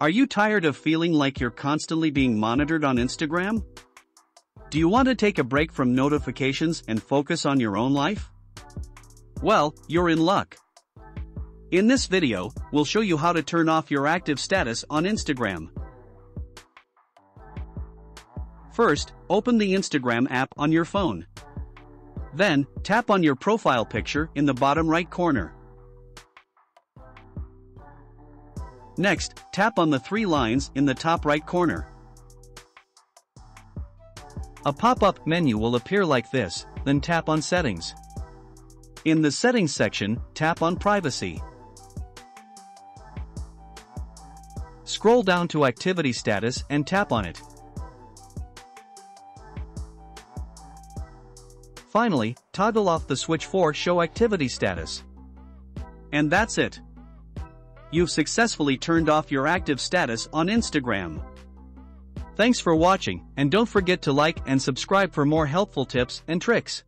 Are you tired of feeling like you're constantly being monitored on Instagram? Do you want to take a break from notifications and focus on your own life? Well, you're in luck. In this video, we'll show you how to turn off your active status on Instagram. First, open the Instagram app on your phone. Then, tap on your profile picture in the bottom right corner. Next, tap on the three lines in the top right corner. A pop-up menu will appear like this, then tap on Settings. In the Settings section, tap on Privacy. Scroll down to Activity Status and tap on it. Finally, toggle off the switch for Show Activity Status. And that's it. You've successfully turned off your active status on Instagram. Thanks for watching, and don't forget to like and subscribe for more helpful tips and tricks.